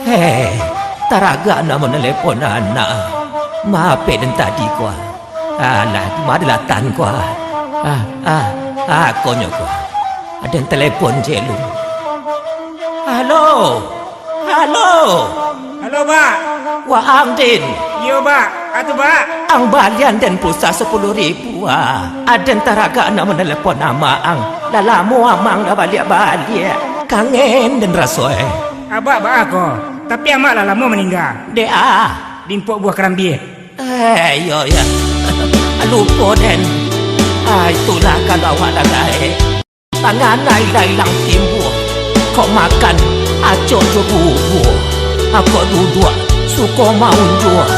Hei, taraga na menelepon anak. Maafin tadi gua. Alah, di mana latan gua? Konyol gua. Ada yang telepon je lu. Halo. Halo. Halo, Pak. Wah, Ang Din. Yo, Pak. Atu, Pak. Ang balian dan pulsa 10.000. Ada yang taraga na menelepon nama Ang. Dah lama Amang dah balik-balik. Kangen dan rasoi. Abak aku. Tapi amak lah lama meninggal. Dia. Dimpuk buah kerambi. Yo ya. Lupa den. Itulah kalau awak dah gae. Tangan hilang timbul. Kau makan acok je bubur. Aku duduk suka mau jual.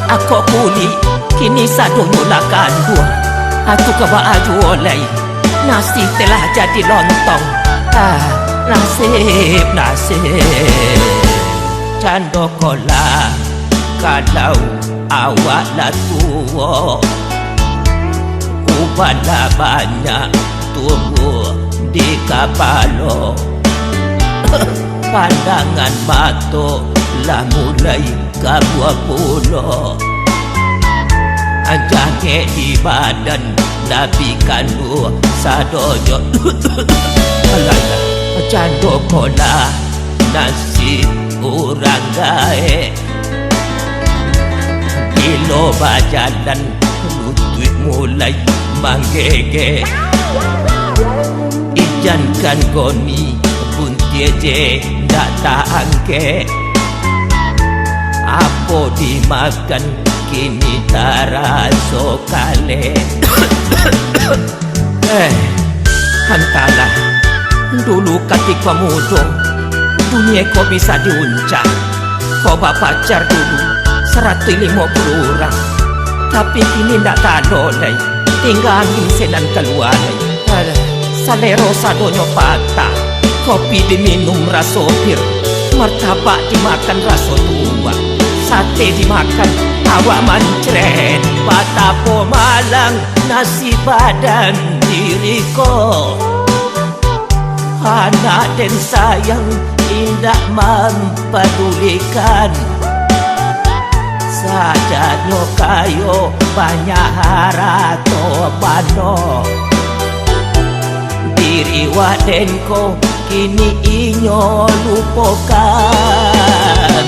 Aku kuli kini sadu nyulakan dua. Aku kebak jual lain. Nasi telah jadi lontong. Nasib Cando kola kalau awak lah tua. Ubahlah banyak tumbuh di kapalo. Pandangan mata lah mulai kabua pulau. Jangan di badan Nabi kandu sadojo. Alah, cando kola nasi orang gae. Kilo bajalan lutut mulai manggege. Ijankan goni pun tieje ndak taangke. Apa dimakan kini taraso kale. Hantalah dulu ketika muda dunia kau bisa diuncang. Kau pacar dulu 150 orang. Tapi kini ndak boleh. Tinggal angin sedan keluar. Salero sadonyo patah. Kopi diminum rasa pir. Martabak dimakan rasa tua. Sate dimakan awak mancret. Patapo malang nasi badan diriku. Anak dan sayang tidak mempedulikan. Sadarnya kayo banyak harato pano. Diri wadenko kini inyo lupakan.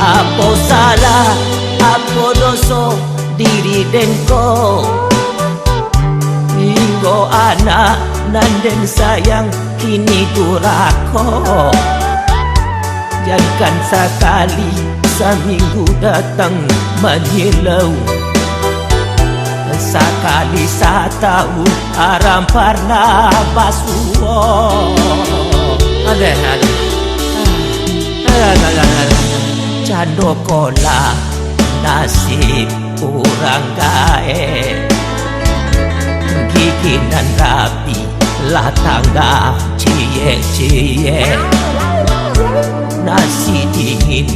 Apa salah, apa dosa diri denko. Hingga anak dan sayang kini durako. Jangan sekali seminggu datang menyilau. Sekali setahun aram pernah basuh. Ada. Cando kola nasib orang gae. Giginan rapi lah tangga cie-cie. Nasi dingin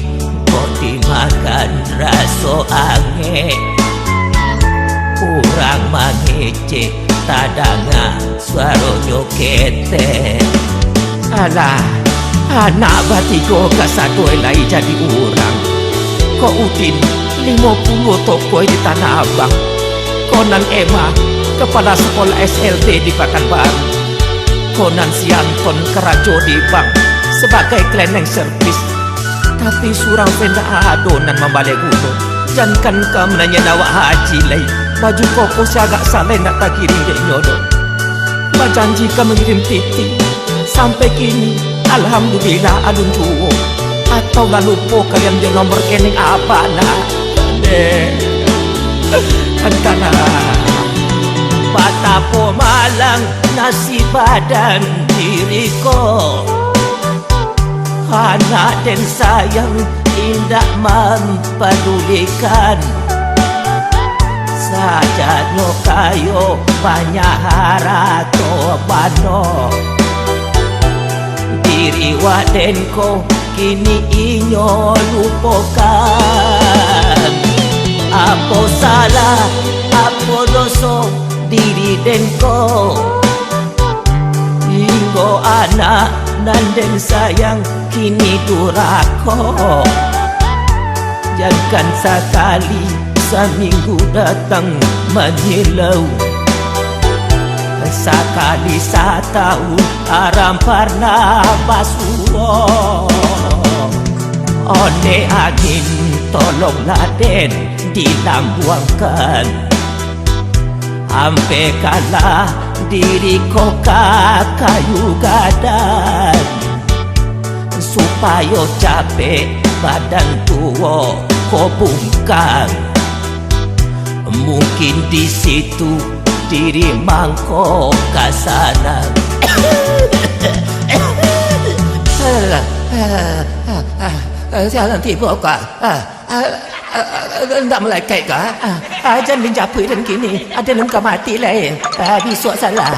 kok dimakan rasa angin. Kurang mengece tadanga suara jokete. Alah, anak batigo kasado elai jadi orang. Kok udin 50 toko di Tanah Abang. Konan Emma kepala sekolah SLT di Pekanbaru. Konan si Anton kerajo di bank sebagai cleaning service. Tapi surang penda adonan membalik gunung. Jangan kamu nanya nawa haji lagi. Baju koko agak salah nak tak kirim dek nyodo. Bajanji kamu mengirim titi. Sampai kini alhamdulillah alun juo. Atau lalu po kalian dia nomor kening apa nak? Antara patapo malang nasi badan diriku. Anak dan sayang tidak mempedulikan. Sadarnya kayo banyak harato pano. Diri wadenko kini inyo lupakan. Apa salah, apa dosa diri denko. Hingga anak Perjalanan dan sayang kini durakor. Jangan sekali seminggu datang menyilau, sekali setahun aram pernah basuh. One angin tolonglah Den dilambuangkan, ampe kalah diri kau kayu gadan, supaya capek badan tua kau bungkang. Mungkin di situ diri mangkok ke sana. Jangan tiba kak. Tak melekat kak. Jangan mencapai dan kini ada nengkau mati lah. Besok salah.